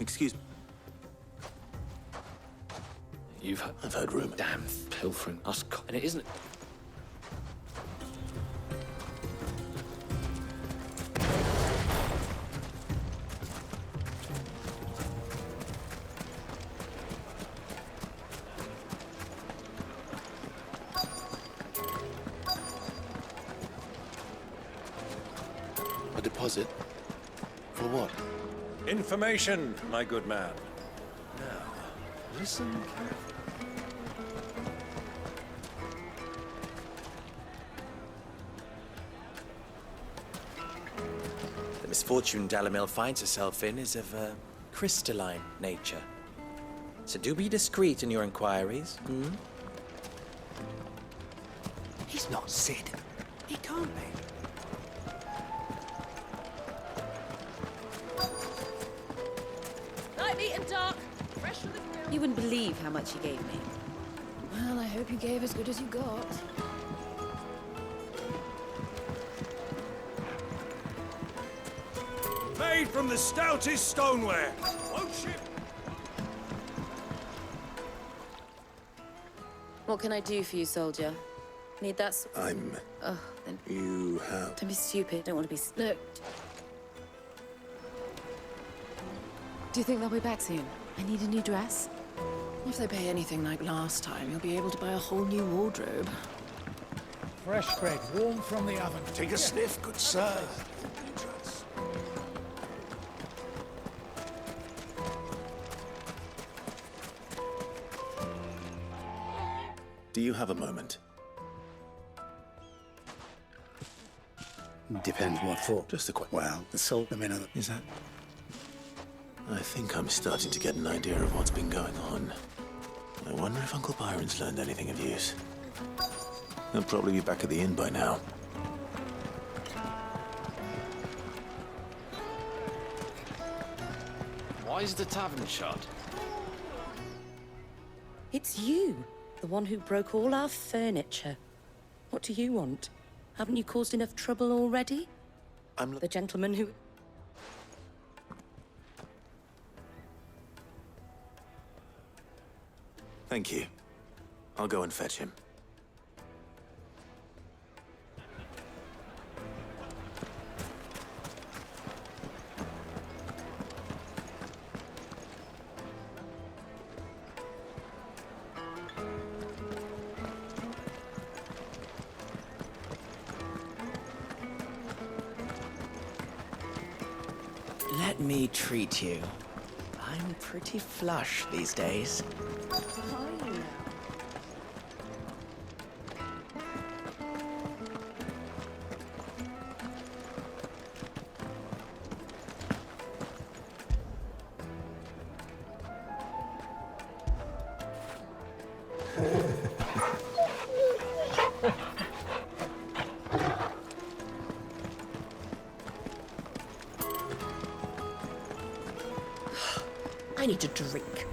Excuse me. I've heard rumors. Damn pilfering us, and it isn't. A deposit? For what? Information, my good man. Now, listen carefully. The misfortune Dalamil finds herself in is of a crystalline nature. So do be discreet in your inquiries. He's not Sid. He can't be. Light, neat and dark. Fresh from the grill. You wouldn't believe how much he gave me. Well, I hope you gave as good as you got. Made from the stoutest stoneware. Won't ship. What can I do for you, soldier? Need that I'm... Oh, then You have... don't be stupid. Don't want to be... Look. Do you think they'll be back soon? I need a new dress. If they pay anything like last time, you'll be able to buy a whole new wardrobe. Fresh bread, warm from the oven. Take a sniff, good sir. Do you have a moment? Depends what for. Just a quick... Well, the salt the minute. Is that? I think I'm starting to get an idea of what's been going on. I wonder if Uncle Byron's learned anything of use. He'll probably be back at the inn by now. Why is the tavern shut? It's you. The one who broke all our furniture. What do you want? Haven't you caused enough trouble already? The gentleman who... Thank you. I'll go and fetch him. Let me treat you. I'm pretty flush these days. I need a drink.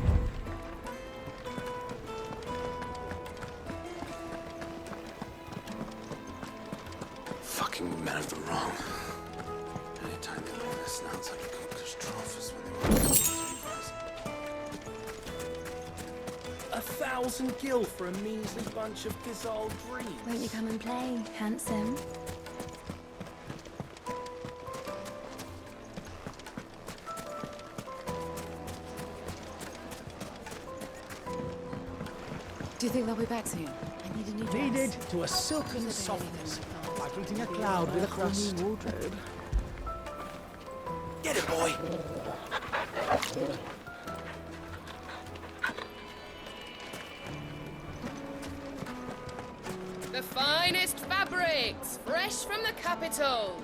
Fucking men of the wrong. Anytime they leave this sounds like a cook's trough is when they were... 1,000 gil for a measly bunch of gazelle dreams. Won't you come and play, handsome? Do you think they'll be back soon? I need a new dress. Needed to a silken softness, like eating a cloud with a crust. New wardrobe. Get it, boy! The finest fabrics, fresh from the capital.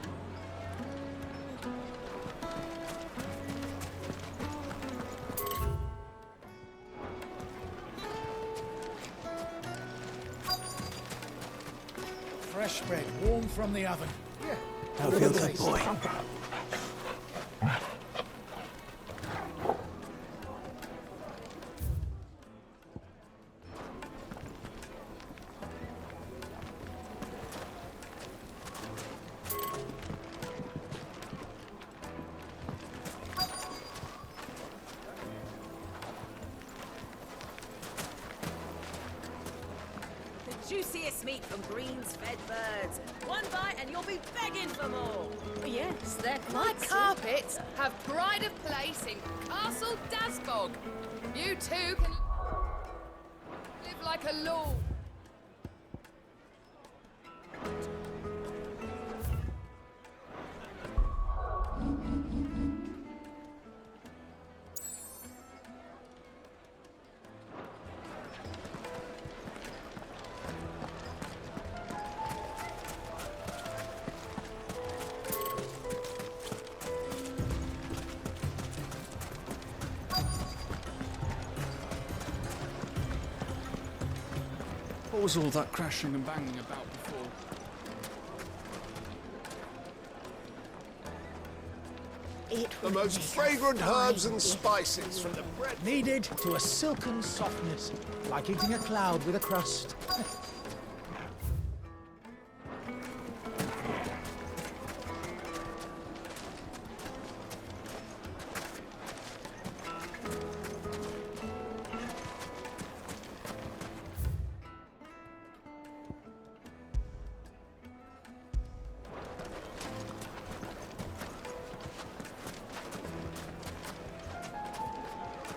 Fresh bread, warm from the oven. Yeah. How feel good, boy? meat from greens-fed birds. One bite and you'll be begging for more. Yes, they're My quite... carpets have pride of place in Castle Dasbog. You too can live like a lord. What was all that crashing and banging about before? The most fragrant herbs and spices from the bread. Kneaded to a silken softness, like eating a cloud with a crust.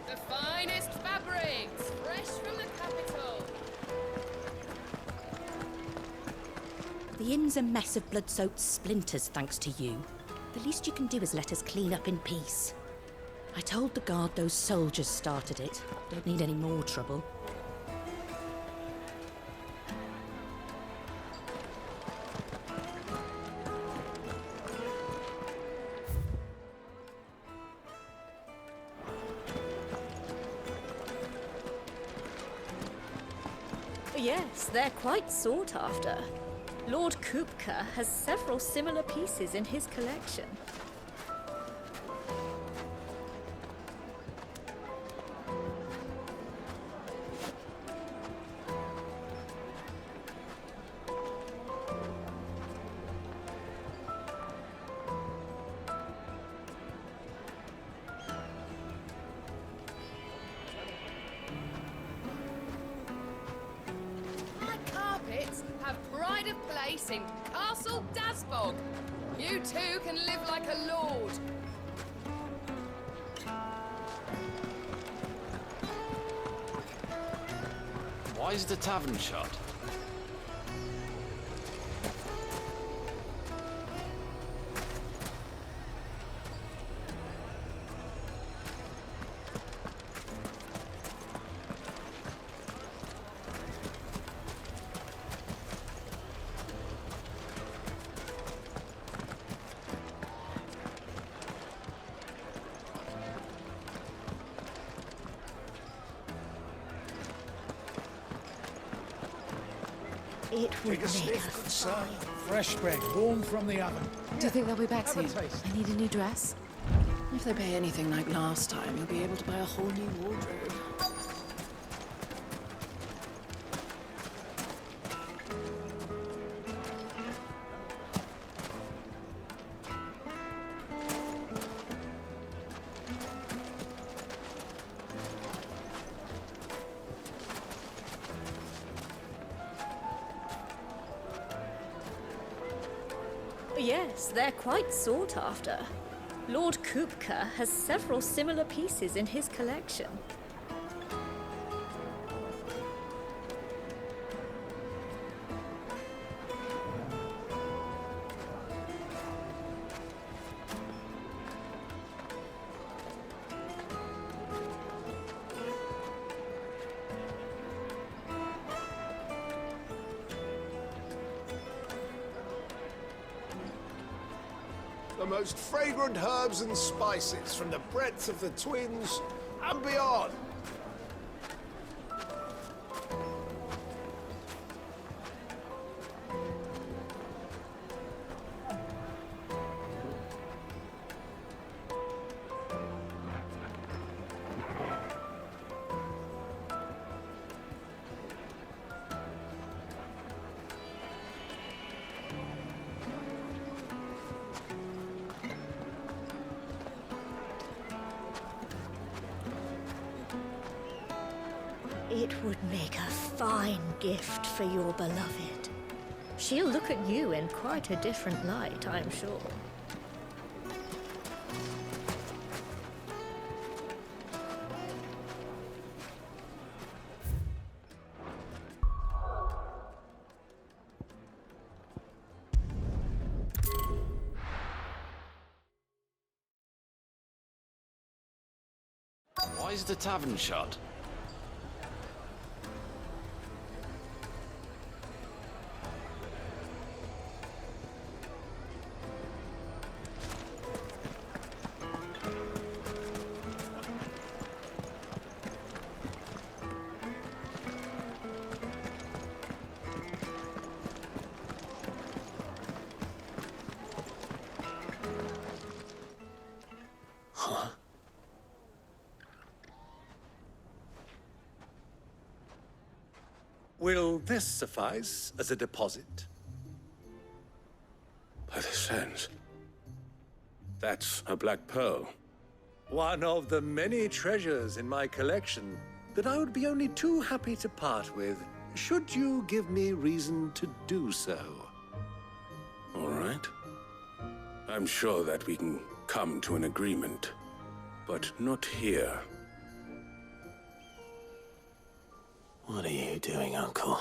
The finest fabrics, fresh from the capital. The inn's a mess of blood-soaked splinters, thanks to you. The least you can do is let us clean up in peace. I told the guard those soldiers started it. Don't need any more trouble. Yes, they're quite sought after. Lord Kupka has several similar pieces in his collection. My carpets have pride of place in Castle Dasbog. You too can live like a lord. Why is the tavern shut? It would Take a sniff, good sir. Fresh bread, warm from the oven. Do you think they'll be back Have a soon? taste. I need a new dress. If they pay anything like last time, you'll be able to buy a whole new wardrobe. Yes, they're quite sought after. Lord Kupka has several similar pieces in his collection. The most fragrant herbs and spices from the breadth of the Twins and beyond. It would make a fine gift for your beloved. She'll look at you in quite a different light, I'm sure. Why is the tavern shut? Will this suffice as a deposit? By the sands. That's a black pearl. One of the many treasures in my collection that I would be only too happy to part with, should you give me reason to do so. All right. I'm sure that we can come to an agreement, but not here. What are you doing, Uncle?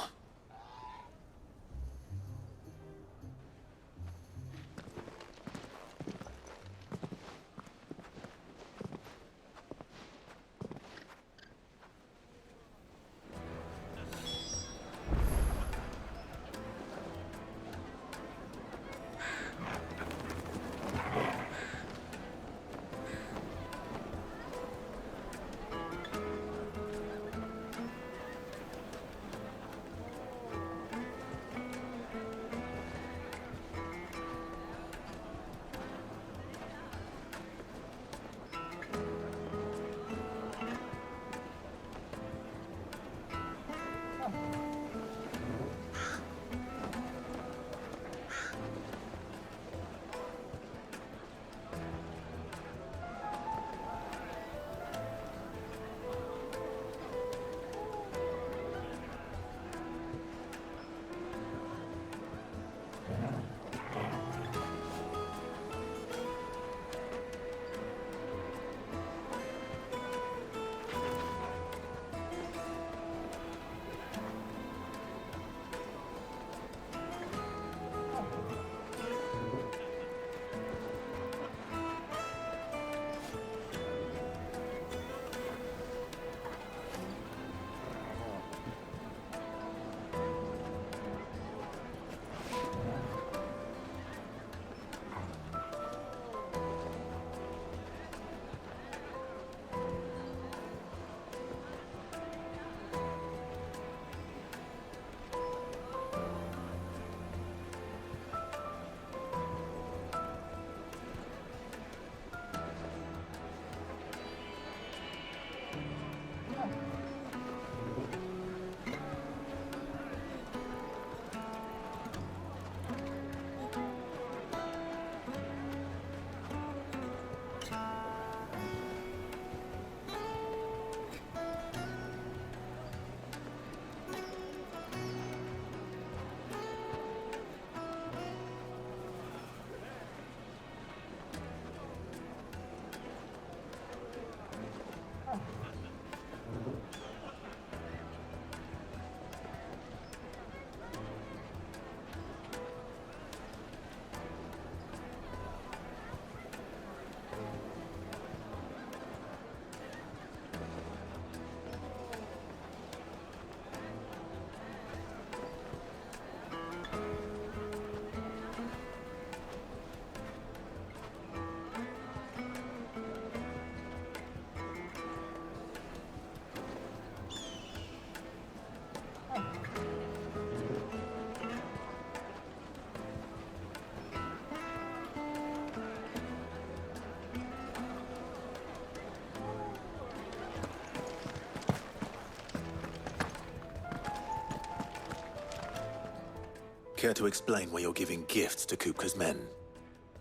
Care to explain why you're giving gifts to Kupka's men?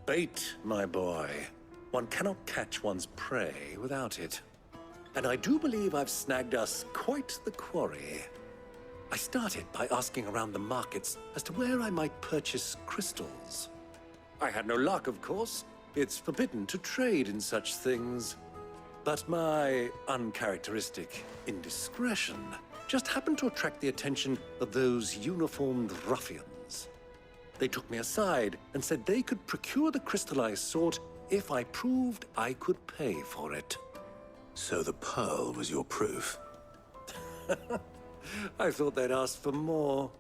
Bait, my boy. One cannot catch one's prey without it. And I do believe I've snagged us quite the quarry. I started by asking around the markets as to where I might purchase crystals. I had no luck, of course. It's forbidden to trade in such things. But my uncharacteristic indiscretion just happened to attract the attention of those uniformed ruffians. They took me aside and said they could procure the crystal I sought if I proved I could pay for it. So the pearl was your proof? I thought they'd ask for more.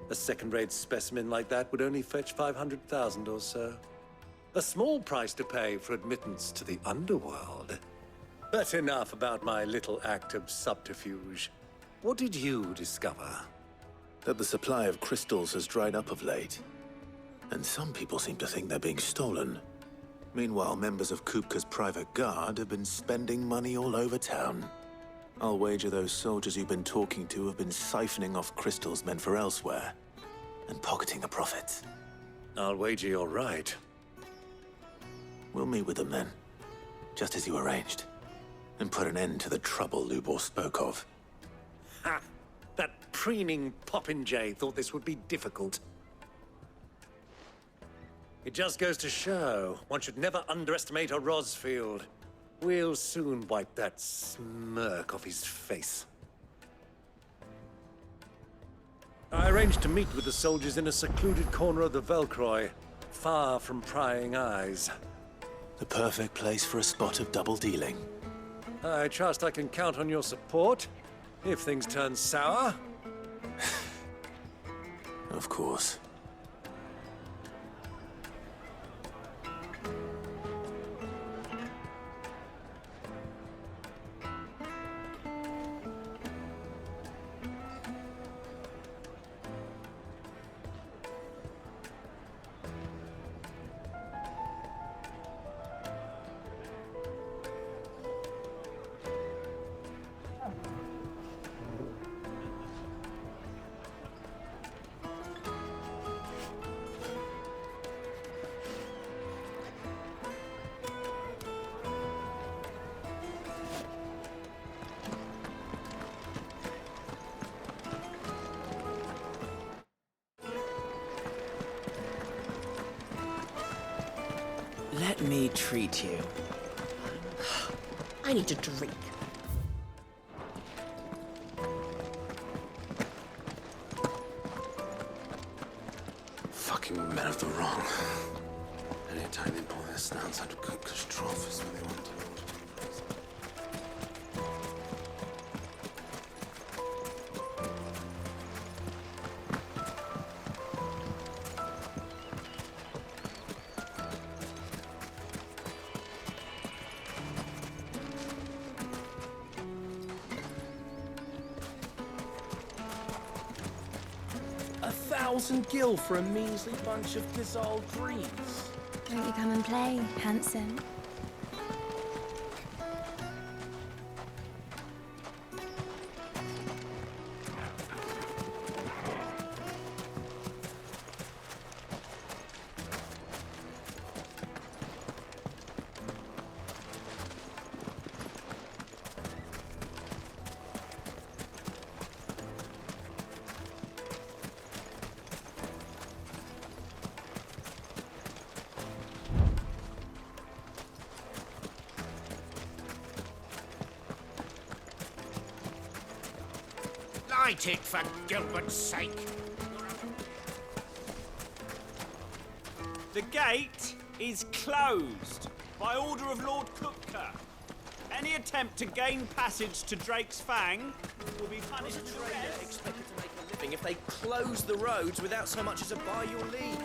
A second-rate specimen like that would only fetch 500,000 or so. A small price to pay for admittance to the underworld. But enough about my little act of subterfuge. What did you discover? That the supply of crystals has dried up of late. And some people seem to think they're being stolen. Meanwhile, members of Kupka's private guard have been spending money all over town. I'll wager those soldiers you've been talking to have been siphoning off crystals meant for elsewhere, and pocketing the profits. I'll wager you're right. We'll meet with them then, just as you arranged, and put an end to the trouble Lubor spoke of. Ha! That preening popinjay thought this would be difficult. It just goes to show one should never underestimate a Rosfield. We'll soon wipe that smirk off his face. I arranged to meet with the soldiers in a secluded corner of the Velcroy, far from prying eyes. The perfect place for a spot of double dealing. I trust I can count on your support, if things turn sour. Of course. Let me treat you. I need a drink. Fucking men of the wrong. Anytime they pull their snouts out of Kupka's trough is when they want to lord. $1,000 for a measly bunch of dissolved dreams. Won't you come and play, handsome? Light it, for Gilbert's sake. The gate is closed by order of Lord Kupka. Any attempt to gain passage to Drake's Fang will be punished with arrest. Expected to make a living if they close the roads without so much as a by your leave.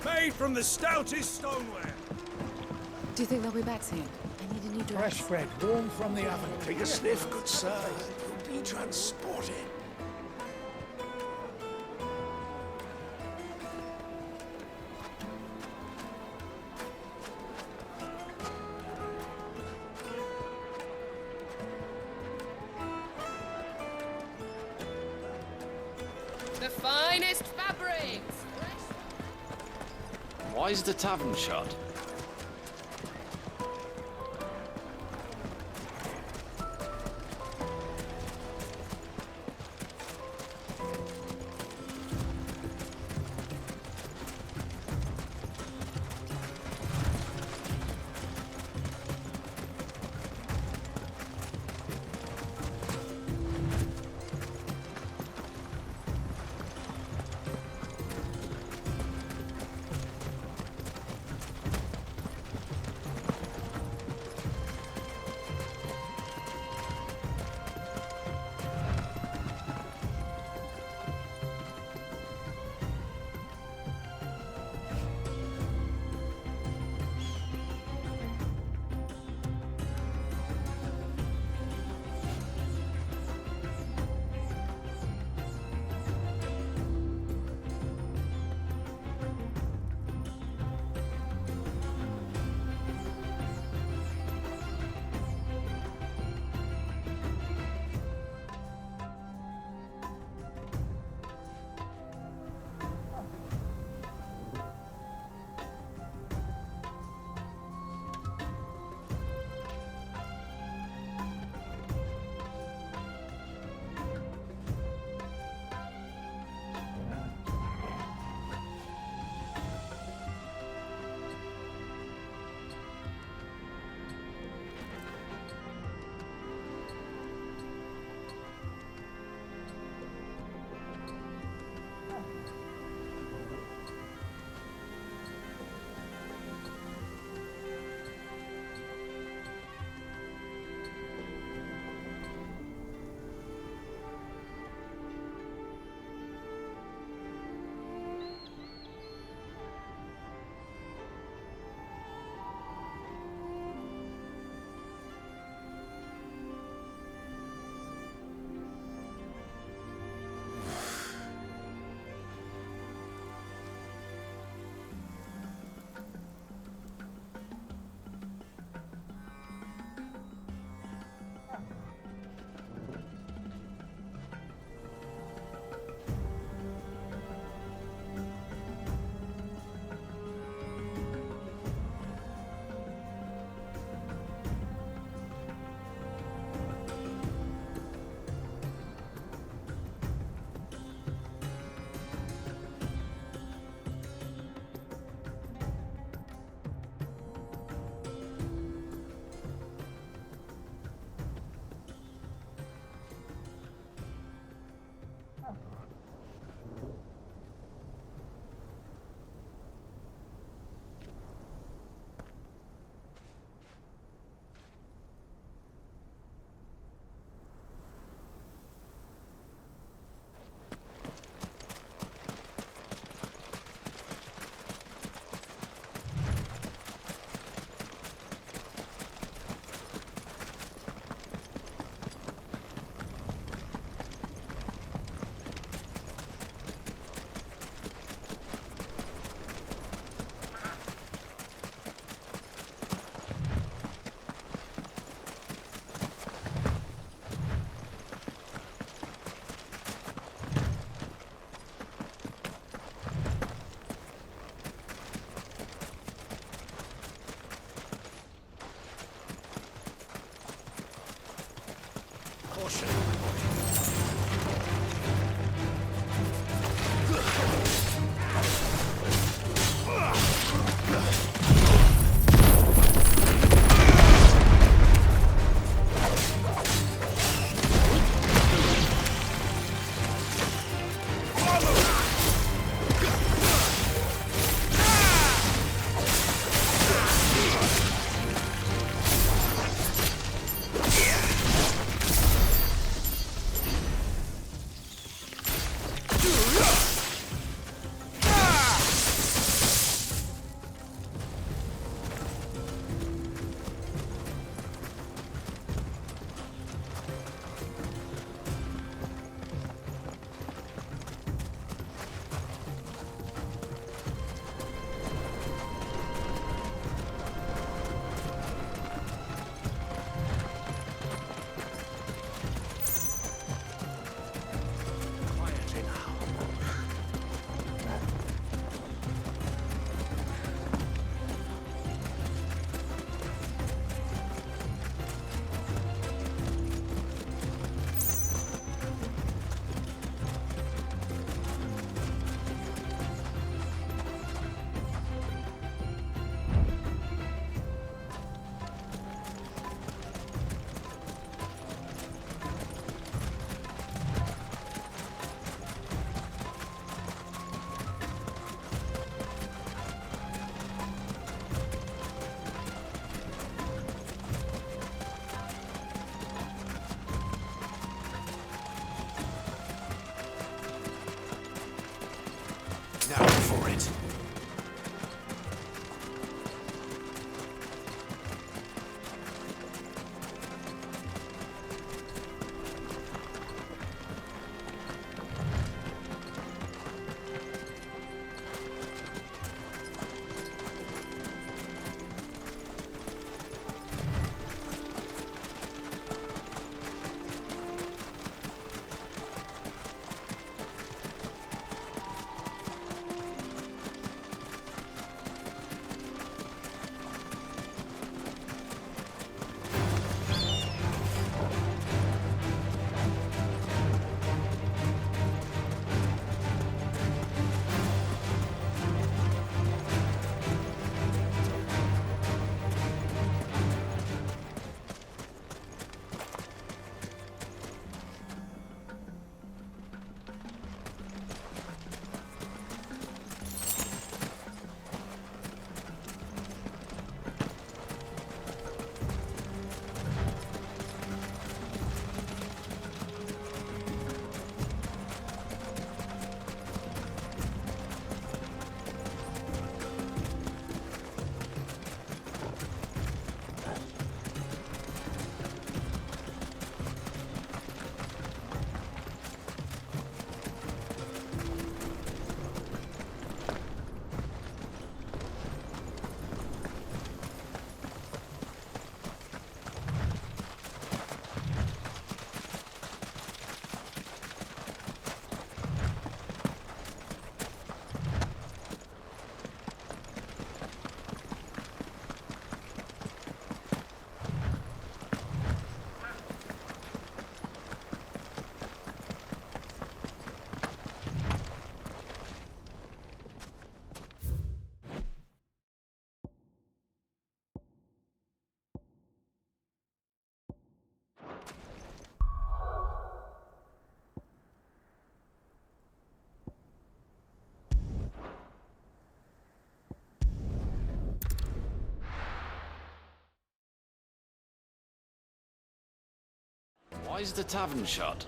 Made from the stoutest stoneware. Do you think they'll be back soon? I need a new dress. Fresh bread, warm from the oven. Take a sniff, good sir. You'll be transported. The fine finest fabrics. Why is the tavern shut? for it. Why is the tavern shut?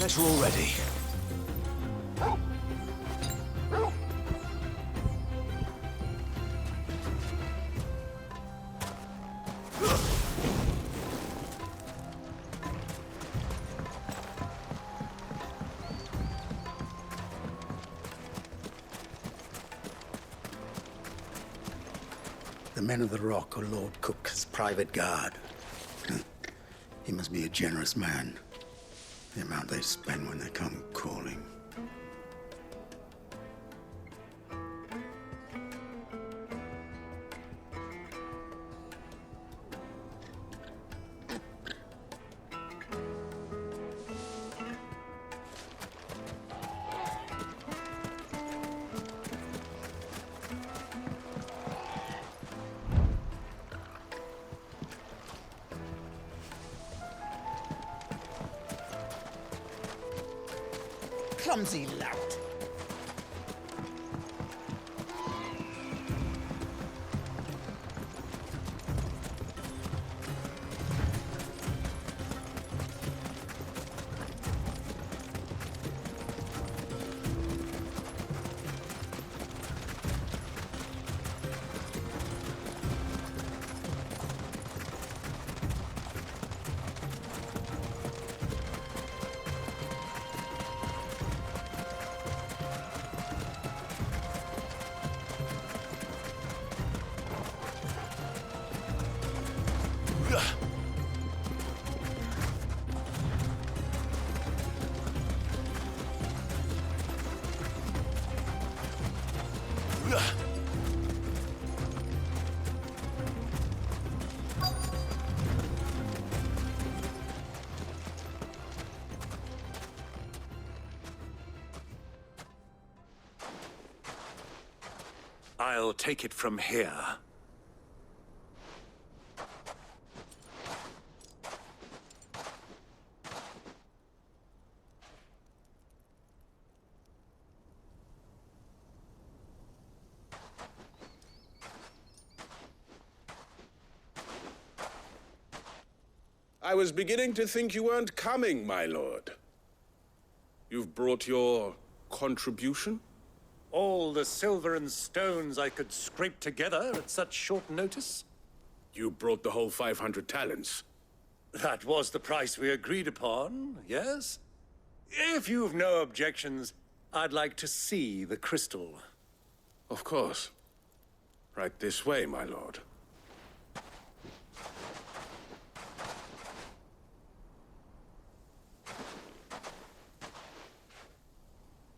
better already. The men of the Rock are Lord Cook's private guard. He must be a generous man. The amount they spend when they come calling. Clumsy lout. I'll take it from here. I was beginning to think you weren't coming, my lord. You've brought your contribution? All the silver and stones I could scrape together at such short notice? You brought the whole 500 talents. That was the price we agreed upon, yes? If you've no objections, I'd like to see the crystal. Of course. Right this way, my lord.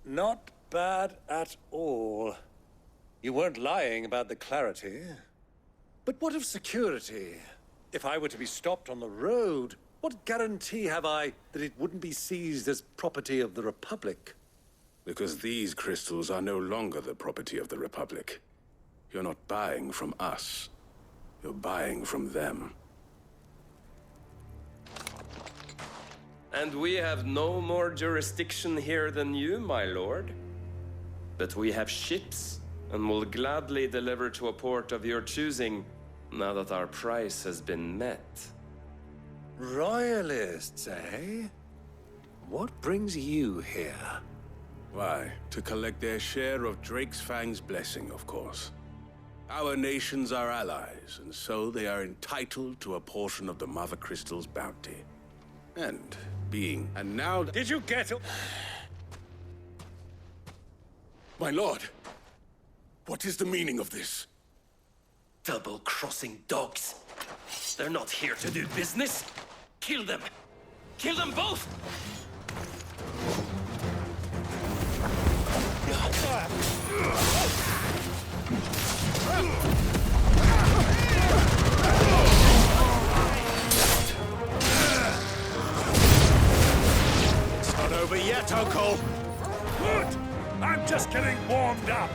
Not bad at all. You weren't lying about the clarity. But what of security? If I were to be stopped on the road, what guarantee have I that it wouldn't be seized as property of the Republic? Because these crystals are no longer the property of the Republic. You're not buying from us. You're buying from them. And we have no more jurisdiction here than you, my lord. But we have ships, and will gladly deliver to a port of your choosing, now that our price has been met. Royalists, eh? What brings you here? Why, to collect their share of Drake's Fang's blessing, of course. Our nations are allies, and so they are entitled to a portion of the Mother Crystal's bounty. And now... Did you get it? My lord, what is the meaning of this? Double-crossing dogs. They're not here to do business. Kill them. Kill them both! It's not over yet, Uncle. Good! I'm just getting warmed up.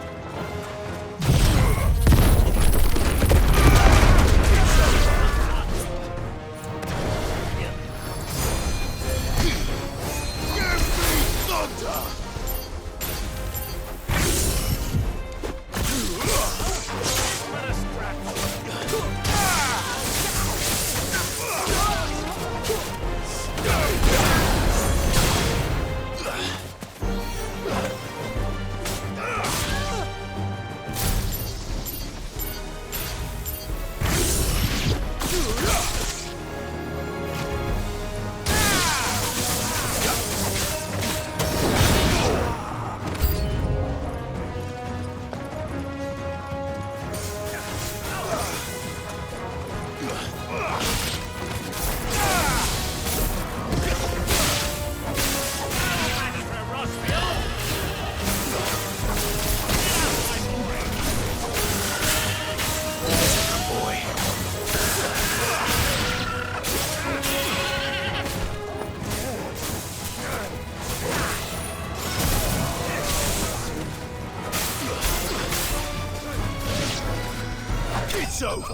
It's over.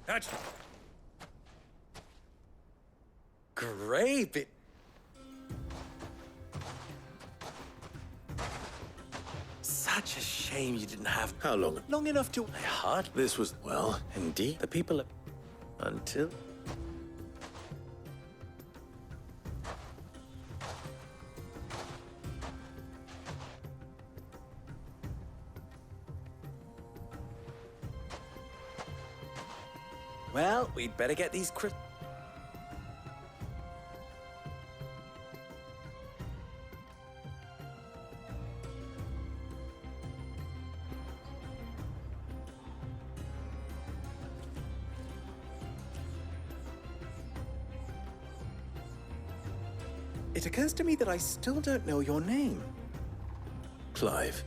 That's Great. Such a shame you didn't have How long? long enough to. I hardly. This was, well, Indeed, the people are. Until. Well, we'd better get these It occurs to me that I still don't know your name. Clive.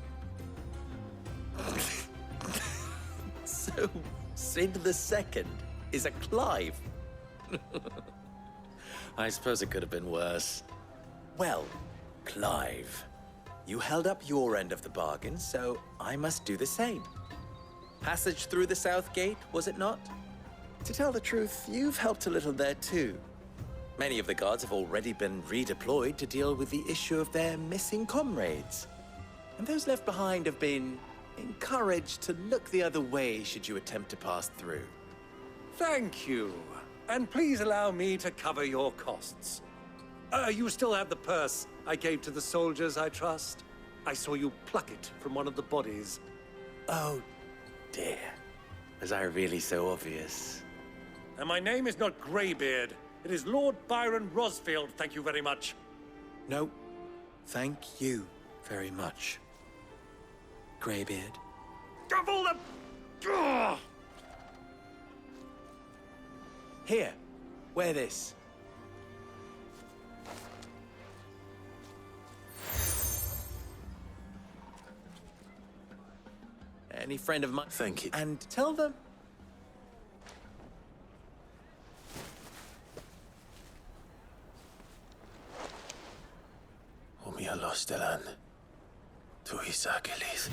So, Sid the Second is a Clive. I suppose it could have been worse. Well, Clive, you held up your end of the bargain, so I must do the same. Passage through the South Gate, was it not? To tell the truth, you've helped a little there too. Many of the guards have already been redeployed to deal with the issue of their missing comrades. And those left behind have been encouraged to look the other way should you attempt to pass through. Thank you. And please allow me to cover your costs. You still have the purse I gave to the soldiers, I trust? I saw you pluck it from one of the bodies. Oh, dear. Was I really so obvious? And my name is not Greybeard. It is Lord Byron Rosfield, thank you very much. No, thank you very much, Greybeard. Of all the... Ugh! Here, wear this. Any friend of mine? Thank you. And tell them. Stelan. Tu Isakelis.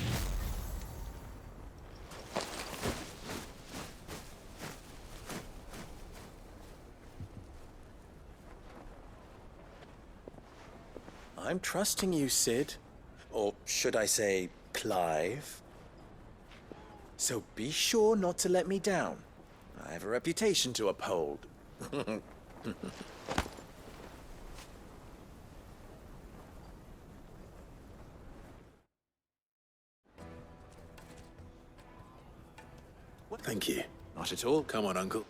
I'm trusting you, Sid. Or should I say, Clive. So be sure not to let me down. I have a reputation to uphold. Thank you. Not at all. Come on, Uncle.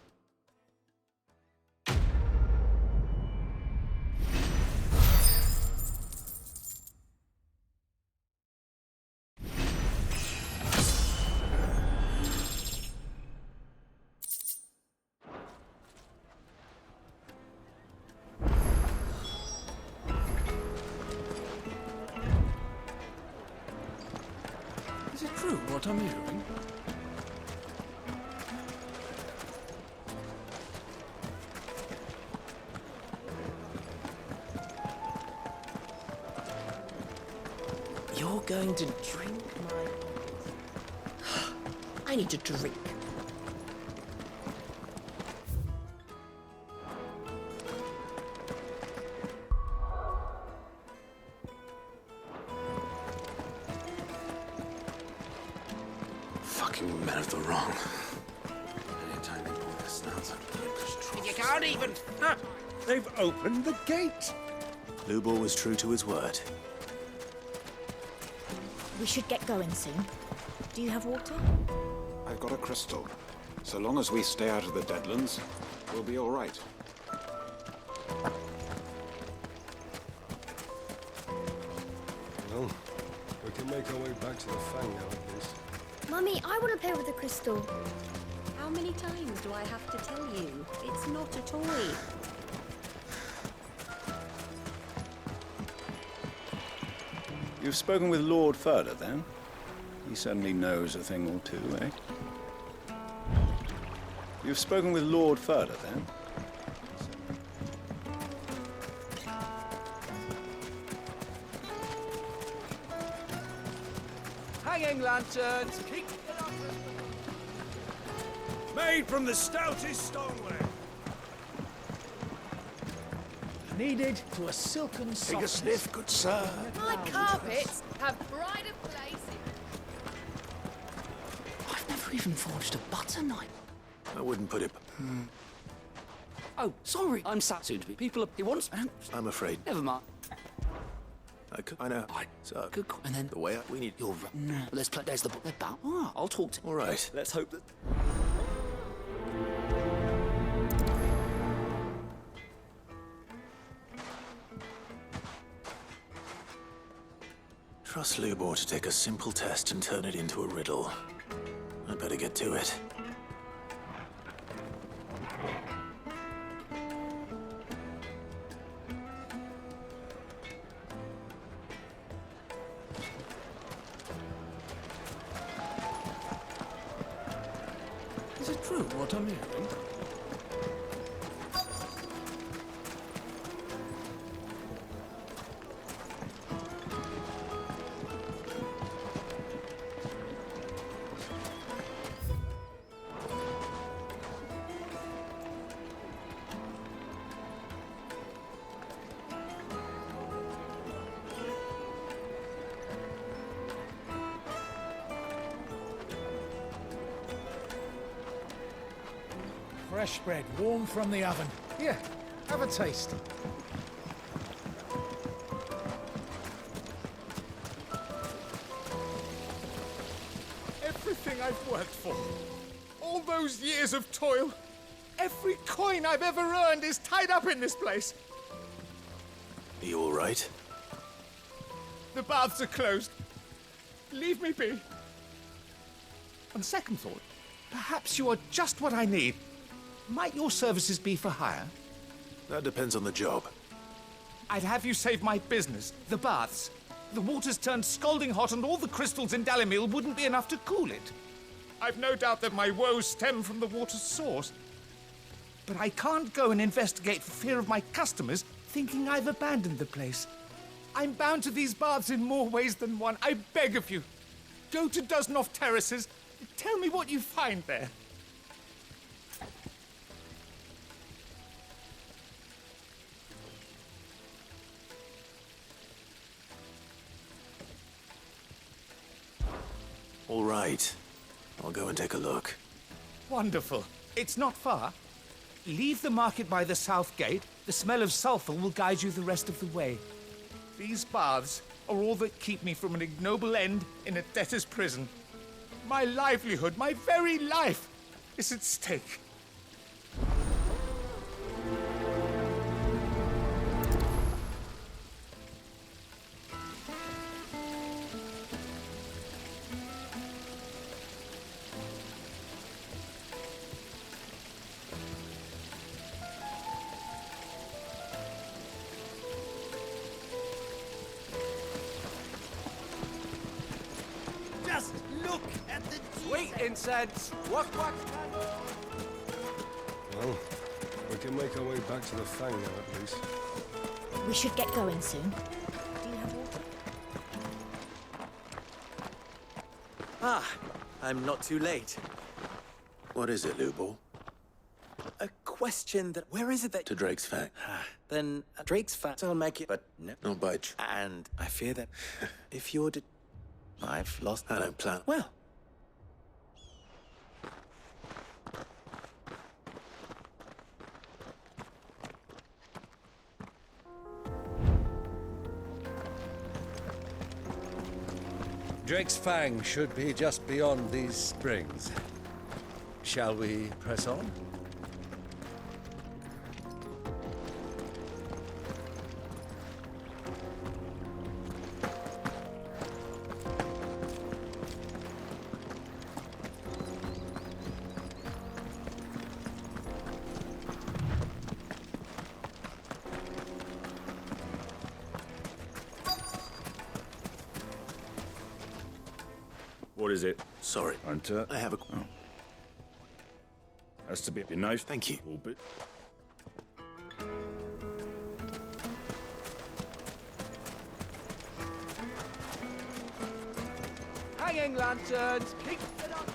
Is it true what I'm hearing? You're going to drink my... I need a drink. Fucking men of the wrong. Anytime they pull their snouts up, they push troughs. You can't even... They've opened the gate! Lubor was true to his word. We should get going soon. Do you have water? I've got a crystal. So long as we stay out of the Deadlands, we'll be all right. Well, we can make our way back to the Fang now, at least. Mummy, I want to play with the crystal. How many times do I have to tell you? It's not a toy. You've spoken with Lord Furder, then? He certainly knows a thing or two, eh? You've spoken with Lord Furder, then? Hanging lanterns! Keep Made from the stoutest stoneware. Needed to a silken Take a softness. sniff, good sir. My carpets have pride of place in I've never even forged a butter knife. I wouldn't put it... Oh, sorry. I'm sat soon to be. People, he wants... I'm afraid. Never mind. I know. I So, could... And then... the way we need... You're... No. Let's play... There's the... Oh, I'll talk to... All right. Let's hope that... Trust Lubor to take a simple test and turn it into a riddle. I'd better get to it. Is it true what I'm hearing? Fresh bread, warm from the oven. Here, have a taste. Everything I've worked for, all those years of toil, every coin I've ever earned is tied up in this place. Are you all right? The baths are closed. Leave me be. On second thought, perhaps you are just what I need. Might your services be for hire? That depends on the job. I'd have you save my business, the baths. The water's turned scalding hot and all the crystals in Dalimil wouldn't be enough to cool it. I've no doubt that my woes stem from the water's source. But I can't go and investigate for fear of my customers thinking I've abandoned the place. I'm bound to these baths in more ways than one. I beg of you. Go to Dusnoff Terraces. Tell me what you find there. All right. I'll go and take a look. Wonderful. It's not far. Leave the market by the south gate. The smell of sulfur will guide you the rest of the way. These baths are all that keep me from an ignoble end in a debtor's prison. My livelihood, my very life, is at stake. Just look at the Sweet incense! What? Well, we can make our way back to the Fang now, at least. We should get going soon. Do you have water? Ah, I'm not too late. What is it, Lubor? A question that... Where is it that... To Drake's Fang. Then Drake's Fang, I'll make it, but no. Not budge. And I fear that if you're I've lost... I don't plan... Well... Drake's Fang should be just beyond these springs. Shall we press on? What is it? Sorry. Hunter. I have a... Has to be a knife. Thank you. But Hanging lanterns! Keep it up!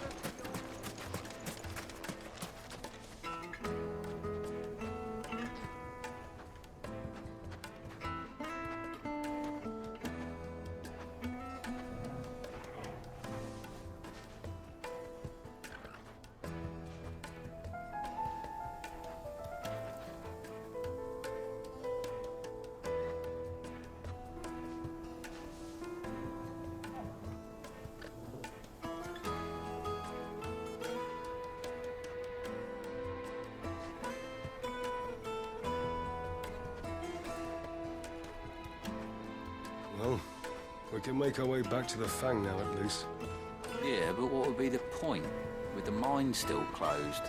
Well, we can make our way back to the Fang now, at least. Yeah, but what would be the point, with the mine still closed?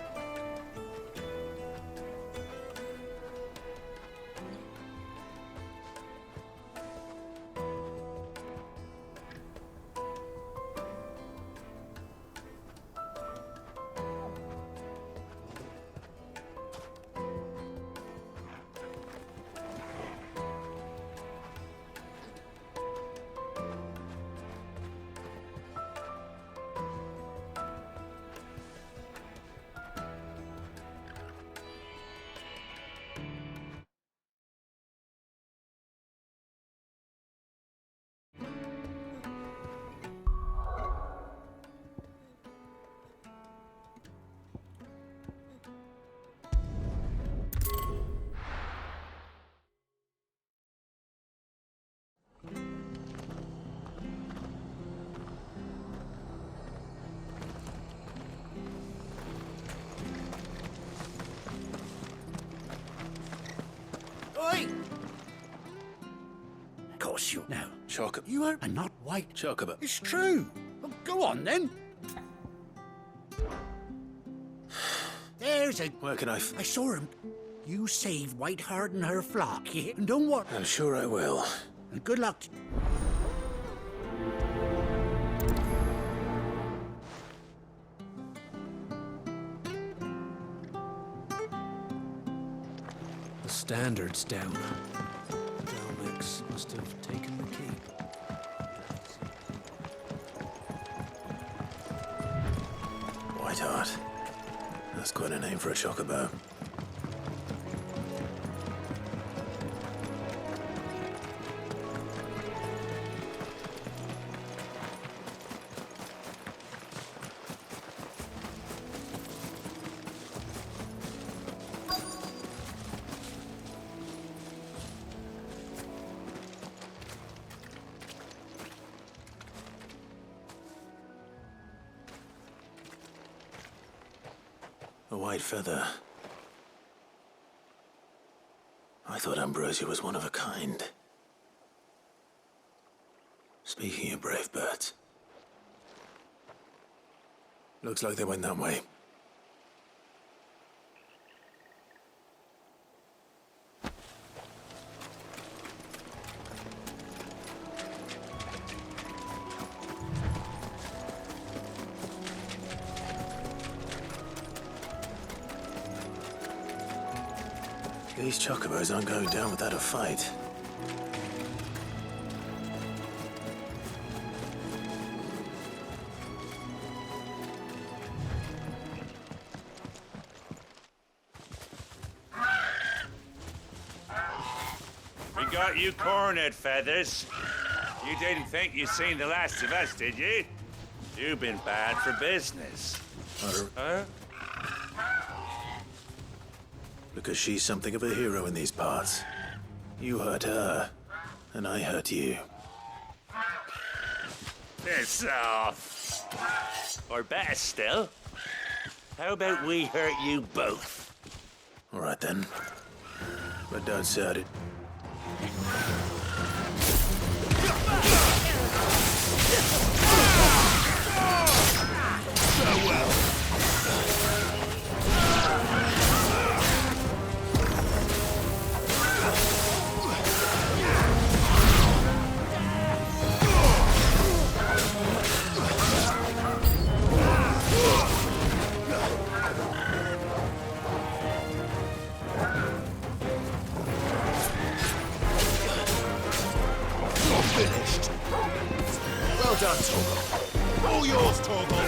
Oi! Of course you know. Chocobo. You are not white. Chocobo. It's true. Well, go on then. There's a... Where can I... I saw him. You save Whiteheart and her flock, yeah? And don't worry. I'm sure I will. And good luck. The standard's down. Dalmex must have taken the keep. Whiteheart. That's quite a name for a chocobo. A white feather. I thought Ambrosia was one of a kind. Speaking of brave birds. Looks like they went that way. These chocobos aren't going down without a fight. We got you cornered, Feathers. You didn't think you'd seen the last of us, did you? You've been bad for business. Huh? Because she's something of a hero in these parts. You hurt her, and I hurt you. Piss off. Or better still, how about we hurt you both? All right then. But don't start it. Farewell. this, Torgal.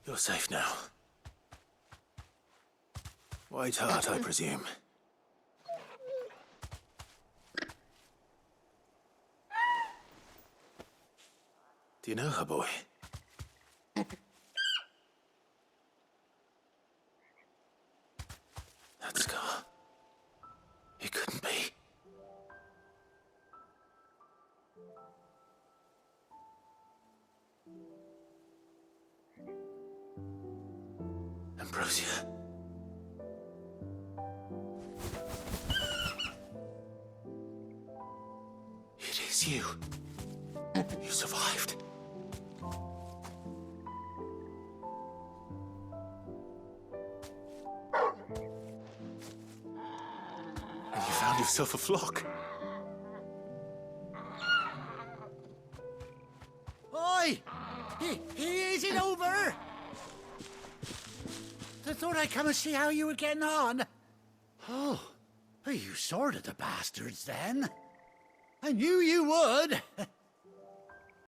You're safe now. White Hart, I presume. Do you know her, boy? That scar. It couldn't be. Ambrosia. It is you. You survived. And you found yourself a flock. Oi! Is it over? I thought I'd come and see how you were getting on. Oh, you sorted the bastards then. I knew you would.